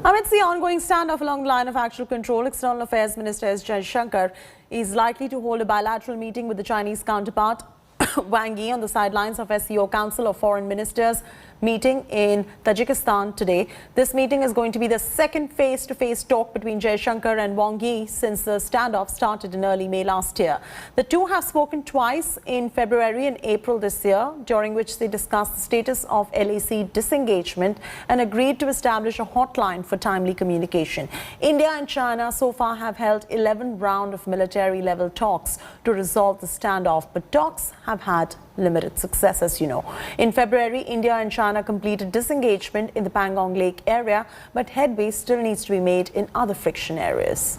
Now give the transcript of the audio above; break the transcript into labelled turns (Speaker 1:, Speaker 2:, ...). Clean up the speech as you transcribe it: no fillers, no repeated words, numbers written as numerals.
Speaker 1: Amidst the ongoing standoff along the line of actual control, External Affairs Minister Jaishankar is likely to hold a bilateral meeting with the Chinese counterpart Wang Yi on the sidelines of SCO Council of Foreign Ministers meeting in Tajikistan today. This meeting is going to be the second face-to-face talk between Jaishankar and Wang Yi since the standoff started in early May last year. The two have spoken twice in February and April this year, during which they discussed the status of LAC disengagement and agreed to establish a hotline for timely communication. India and China so far have held 11 rounds of military-level talks to resolve the standoff, but talks have had limited success, as you know. In February, India and China completed disengagement in the Pangong Lake area, but headway still needs to be made in other friction areas.